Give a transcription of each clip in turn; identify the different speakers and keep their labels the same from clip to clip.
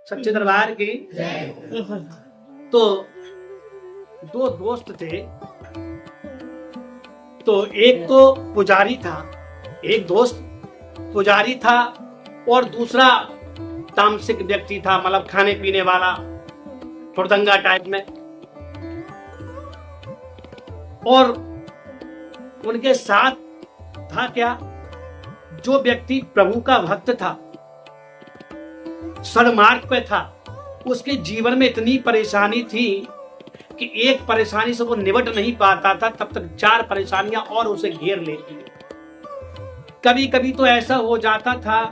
Speaker 1: सच्चे दरबार की। तो दो दोस्त थे, तो एक तो पुजारी था, एक दोस्त पुजारी था और दूसरा तामसिक व्यक्ति था, मतलब खाने पीने वाला, फुर्दंगा टाइप में। और उनके साथ था क्या, जो व्यक्ति प्रभु का भक्त था, सन्मार्ग पे था, उसके जीवन में इतनी परेशानी थी कि एक परेशानी से वो निपट नहीं पाता था, तब तक 4 परेशानियां और उसे घेर लेती। कभी कभी तो ऐसा हो जाता था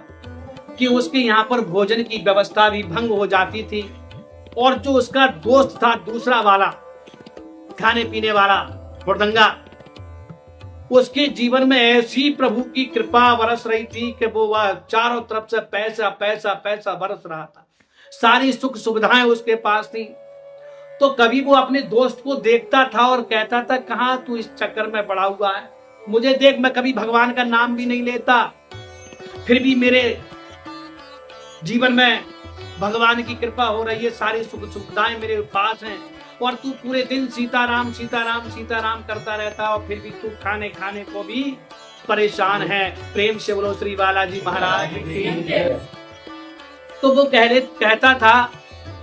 Speaker 1: कि उसके यहाँ पर भोजन की व्यवस्था भी भंग हो जाती थी, और जो उसका दोस्त था दूसरा वाला, खाने पीने वाला फुर्दंगा, उसके जीवन में ऐसी प्रभु की कृपा बरस रही थी कि वह चारों तरफ से पैसा पैसा पैसा बरस रहा था, सारी सुख सुविधाएं उसके पास थी। तो कभी वो अपने दोस्त को देखता था और कहता था, कहां तू इस चक्कर में पड़ा हुआ है, मुझे देख, मैं कभी भगवान का नाम भी नहीं लेता, फिर भी मेरे जीवन में भगवान की कृपा हो रही है, सारी सुख सुविधाएं मेरे पास हैं, और तू पूरे दिन सीताराम सीताराम सीताराम करता रहता, और फिर भी तू खाने खाने को भी परेशान है। प्रेम से बोलो श्री बालाजी महाराज की। तो वो कहता था,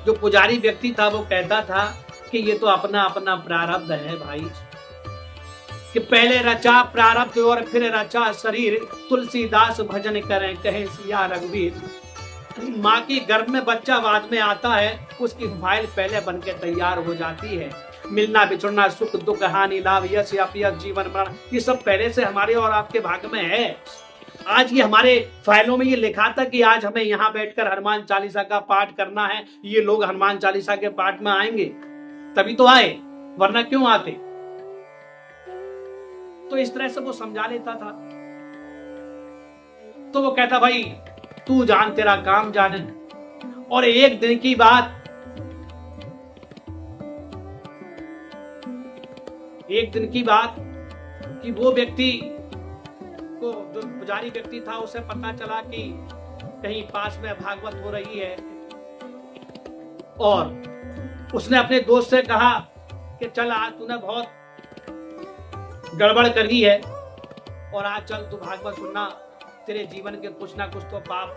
Speaker 1: जो पुजारी व्यक्ति था वो कहता था कि ये तो अपना अपना प्रारब्ध है भाई, कि पहले रचा प्रारब्ध और फिर रचा शरीर, तुलसीदास भजन करें कहे सिया रघुवीर। माँ के गर्भ में बच्चा बाद में आता है, उसकी फाइल पहले बन के तैयार हो जाती है। मिलना बिछड़ना सुख दुख हानि लाभ यश अपयश जीवन मरण, ये सब पहले से हमारे और आपके भाग्य में है। आज ये हमारे फाइलों में ये लिखा था कि आज हमें यहाँ बैठकर हनुमान चालीसा का पाठ करना है, ये लोग हनुमान चालीसा के पाठ में आएंगे, तभी तो आए, वरना क्यों आते। तो इस तरह से वो समझा लेता था। तो वो कहता, भाई तू जान, तेरा काम जाने। और एक दिन की बात, कि वो व्यक्ति को, जो पुजारी व्यक्ति था, उसे पता चला कि कहीं पास में भागवत हो रही है, और उसने अपने दोस्त से कहा कि चल, आज तूने बहुत गड़बड़ करी है, और आज चल तू भागवत सुनना, तेरे जीवन के कुछ ना कुछ तो पाप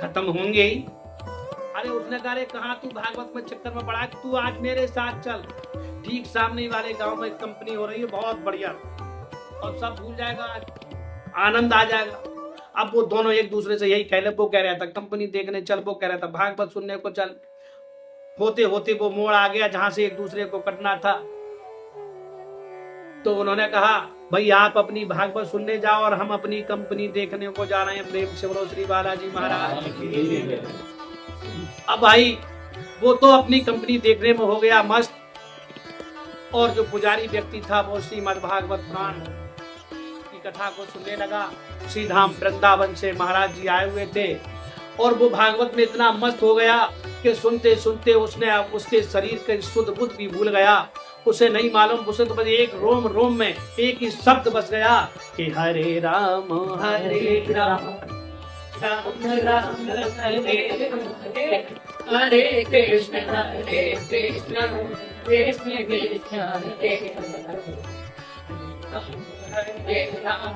Speaker 1: खत्म होंगे ही। अरे उसने कहा, अरे कहाँ तू भागवत में चक्कर में पड़ा, तू आज मेरे साथ चल, ठीक सामने वाले गांव में कंपनी हो रही है, बहुत बढ़िया, और सब भूल जाएगा, आनंद आ जाएगा। अब वो दोनों एक दूसरे से यही कहले, वो कह रहा था कंपनी देखने चल, वो कह रहा था भागवत सुनने को चल। होते होते वो मोड़ आ गया जहां से एक दूसरे को कटना था। तो उन्होंने कहा, भाई आप अपनी भागवत सुनने जाओ और हम अपनी कंपनी देखने को जा रहे हैं। प्रेम से बोलो श्री बालाजी महाराज की। अब भाई वो तो अपनी कंपनी देखने में हो गया मस्त, और जो पुजारी व्यक्ति था वो श्रीमद् भागवत पुराण की कथा को सुनने लगा। श्री धाम वृंदावन से महाराज जी आए हुए थे, और वो भागवत में इतना मस्त हो गया कि सुनते सुनते उसने उसके शरीर के शुद्ध बुद्ध भी भूल गया। उसे नहीं मालूम, उसे तो बस एक रोम रोम में एक ही शब्द बस गया कि हरे राम राम राम हरे कृष्ण कृष्ण कृष्ण हरे राम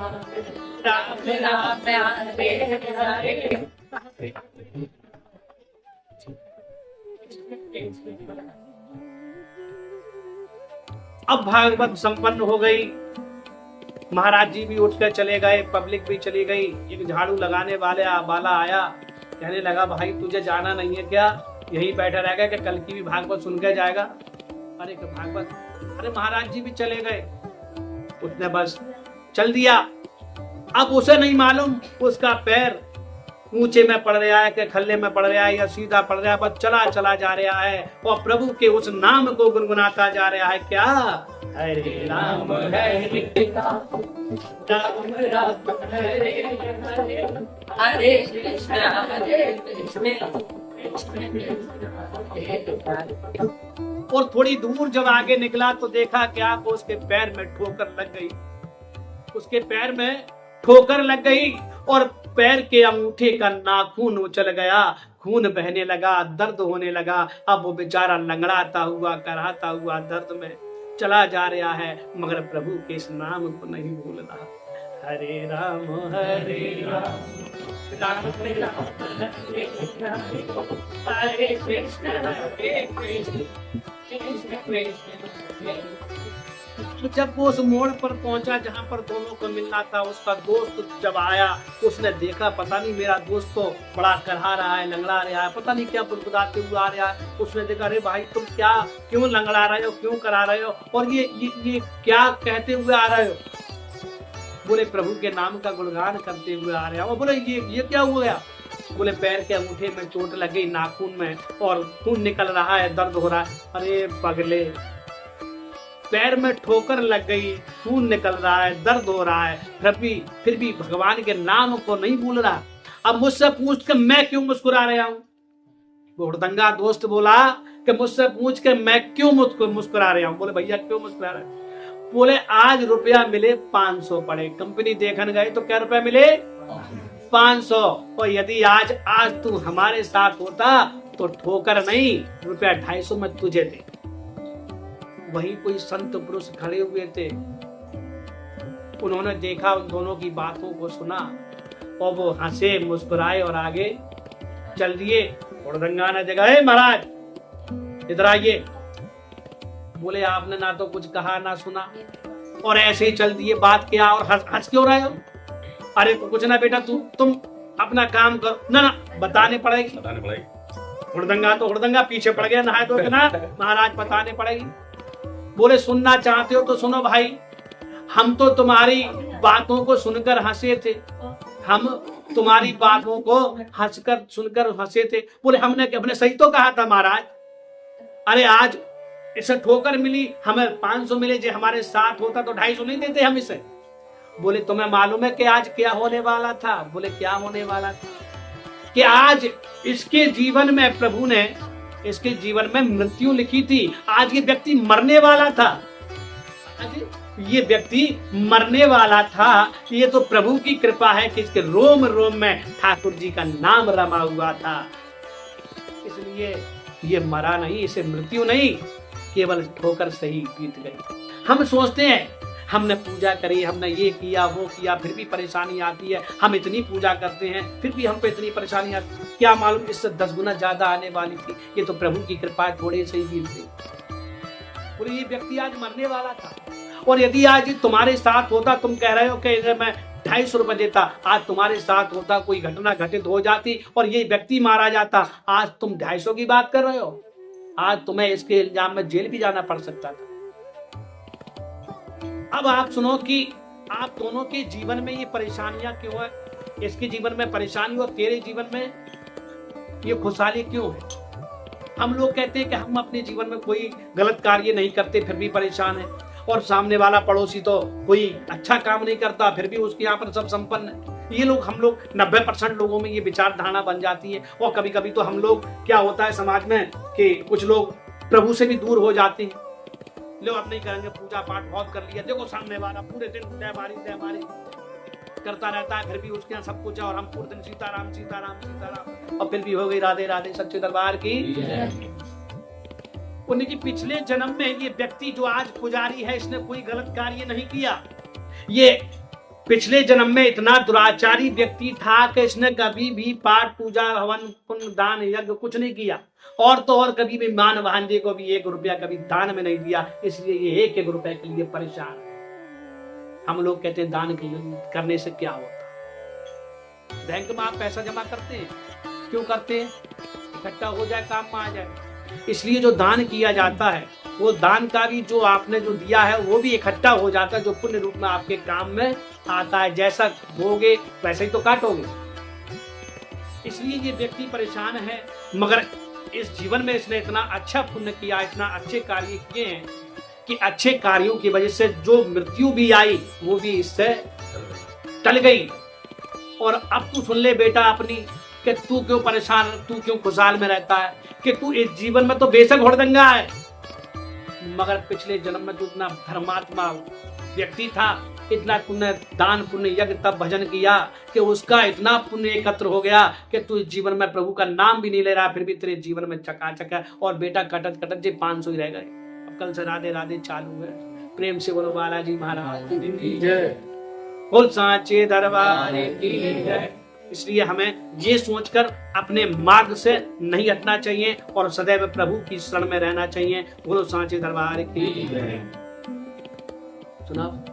Speaker 1: राम हरे। अब भागवत संपन्न हो गई, महाराज जी भी उठकर चले गए, पब्लिक भी चली गई। एक झाड़ू लगाने वाला आया, कहने लगा, भाई तुझे जाना नहीं है क्या, यही बैठा रहेगा कि कल की भी भागवत सुन के जाएगा। अरे भागवत, अरे महाराज जी भी चले गए, उसने बस चल दिया। अब उसे नहीं मालूम उसका पैर ऊंचे में पड़ रहा है कि खल्ले में पड़ रहा है या सीधा पड़ रहा है, बस चला चला जा रहा है, और प्रभु के उस नाम को गुनगुनाता जा रहा है। क्या? हरे राम हरे राम राम राम हरे हरे, हरे कृष्ण और थोड़ी दूर जब आगे निकला तो देखा क्या, उसके पैर में ठोकर लग गई, उसके पैर में ठोकर लग गई, और पैर के अंगूठे का नाखून उछल गया, खून बहने लगा, दर्द होने लगा। अब वो बेचारा लंगड़ाता हुआ, कराता हुआ दर्द में चला जा रहा है, मगर प्रभु के इस नाम को नहीं भूल रहा। हरे राम राम हरे कृष्ण कृष्ण कृष्ण। तो जब वो उस मोड़ पर पहुंचा जहां पर दोनों को मिलना था, उसका दोस्त जब आया, उसने देखा पता नहीं मेरा दोस्त तो बड़ा करहा रहा है, लंगड़ा रहा है, पता नहीं क्या बुदबुदाते हुए आ रहा है। उसने देखा, अरे भाई तुम क्या, क्यों लंगड़ा रहे हो, क्यों करा रहे हो, और ये क्या कहते हुए आ रहे हो? बोले प्रभु के नाम का गुणगान करते हुए आ रहे हो। बोले ये क्या हो गया? बोले पैर के अंगूठे में चोट लग गई, नाखून में, और खून निकल रहा है, दर्द हो रहा है। अरे पगले, पैर में ठोकर लग गई, खून निकल रहा है, दर्द हो रहा है, फिर भी भगवान के नाम को नहीं भूल रहा। अब मुझसे पूछ के मैं क्यों मुस्कुरा रहा हूं? हुड़दंगा दोस्त बोला कि मुझसे पूछ के मैं क्यों मुस्कुरा रहा हूं? बोले भैया क्यों मुस्कुरा रहे? बोले आज रुपया मिले 500 पड़े, कंपनी देखने गए तो क्या रुपया मिले? 500। और यदि आज तू हमारे साथ होता तो ठोकर नहीं, रुपया 250 में तुझे दे। वही कोई संत पुरुष खड़े हुए थे, उन्होंने देखा, उन दोनों की बातों को सुना, और वो हंसे, मुस्कुराए और आगे चल दिए। हुड़दंगा ने देखा, हे महाराज इधर आइए। बोले आपने ना तो कुछ कहा ना सुना, और ऐसे ही चल दिए। बात क्या, और हंस क्यों रहे हो? अरे कुछ ना बेटा, तुम अपना काम करो। ना बताने पड़ेगी। हुड़दंगा तो हुड़दंगा पीछे पड़ गया, नहाए तो ना महाराज बताने पड़ेगी। बोले सुनना चाहते हो तो सुनो भाई, हम तो तुम्हारी बातों को सुनकर हंसे थे, हम तुम्हारी बातों को सुनकर हंसे थे। बोले हमने सही तो कहा था महाराज। अरे आज इसे ठोकर मिली, हमें 500 मिले, जो हमारे साथ होता तो 250 नहीं देते हम इसे। बोले तुम्हें मालूम है कि आज क्या होने वाला था? बोले क्या होने वाला था? कि आज इसके जीवन में प्रभु ने इसके जीवन में मृत्यु लिखी थी। आज ये व्यक्ति मरने वाला था, आज ये व्यक्ति मरने वाला था। ये तो प्रभु की कृपा है कि इसके रोम रोम में ठाकुर जी का नाम रमा हुआ था, इसलिए ये मरा नहीं, इसे मृत्यु नहीं, केवल ठोकर से ही बीत गई। हम सोचते हैं हमने पूजा करी, हमने ये किया वो किया, फिर भी परेशानी आती है। हम इतनी पूजा करते हैं, फिर भी हम पे इतनी परेशानी आती है। क्या मालूम इससे 10 गुना ज्यादा आने वाली थी। ये तो प्रभु की कृपा, थोड़े से ही बीत गई। बोले ये व्यक्ति आज मरने वाला था, और यदि आज तुम्हारे साथ होता, तुम कह रहे हो कि मैं 250 रुपए देता, आज तुम्हारे साथ होता, कोई घटना घटित हो जाती और ये व्यक्ति मारा जाता, आज तुम 250 की बात कर रहे हो, आज तुम्हें इसके इल्जाम में जेल भी जाना पड़ सकता था। अब आप सुनो कि आप दोनों के जीवन में ये परेशानियां क्यों है? इसके जीवन में परेशानी और तेरे जीवन में ये खुशहाली क्यों है? हम लोग कहते हैं कि हम अपने जीवन में कोई गलत कार्य नहीं करते, फिर भी परेशान है, और सामने वाला पड़ोसी तो कोई अच्छा काम नहीं करता, फिर भी उसके यहाँ पर सब संपन्न है। ये लोग, हम लोग 90% लोगों में ये विचार धारणा बन जाती है। और कभी कभी तो हम लोग, क्या होता है समाज में कि कुछ लोग प्रभु से भी दूर हो जाते हैं। लो अब नहीं करेंगे, पूजा पाठ बहुत कर लिया, देखो सामने वाला पूरे दिन जय मारी करता रहता है, फिर भी उसके यहाँ सब कुछ है, और हम पूरे दिन सीताराम सीताराम सीताराम, और फिर भी हो गई राधे राधे सच्चे दरबार की। उनकी पिछले जन्म में ये व्यक्ति जो आज पुजारी है, इसने कोई गलत कार्य नहीं किया। ये पिछले जन्म में इतना दुराचारी व्यक्ति था कि इसने कभी भी पाठ पूजा हवन पुण्य दान यज्ञ कुछ नहीं किया, और तो और कभी भी मान भांजे को भी 1 रुपया कभी दान में नहीं दिया, इसलिए ये 1 रुपए के लिए परेशान है। हम लोग कहते हैं दान करने से क्या होता? बैंक में आप पैसा जमा करते हैं, क्यों करते हैं? इकट्ठा हो जाए, काम में आ जाए। इसलिए जो दान किया जाता है, वो दान का भी जो आपने जो दिया है वो भी इकट्ठा हो जाता है, जो पुण्य रूप में आपके काम में आता है। जैसा बोगे वैसे ही तो काटोगे। इसलिए ये व्यक्ति परेशान है, मगर इस जीवन में इसने इतना अच्छा पुण्य किया, इतना अच्छे कार्य किए हैं कि अच्छे कार्यों की वजह से जो मृत्यु भी आई वो भी इससे टल गई। और अब तू सुन ले बेटा अपनी, कि तू क्यों परेशान, तू क्यों खुशहाल में रहता है, कि तू इस जीवन में तो बेशक हुड़दंगा है, मगर पिछले जन्म में तू इतना धर्मात्मा व्यक्ति था इतना पुण्य दान पुण्य यज्ञ तब भजन किया कि उसका इतना पुण्य एकत्र हो गया कि तू जीवन में प्रभु का नाम भी नहीं ले रहा, फिर भी तेरे जीवन में चकाचक है। और बेटा कटत कटत जी 500 ही रह गए। अब कल से राधे राधे चालू है। प्रेम से बोलो बालाजी महाराज की जय, बोल सांचे दरबार की जय। इसलिए हमें ये सोचकर अपने मार्ग से नहीं हटना चाहिए और सदैव प्रभु की शरण में रहना चाहिए। बोलो सांचे दरबार की जय। सुना।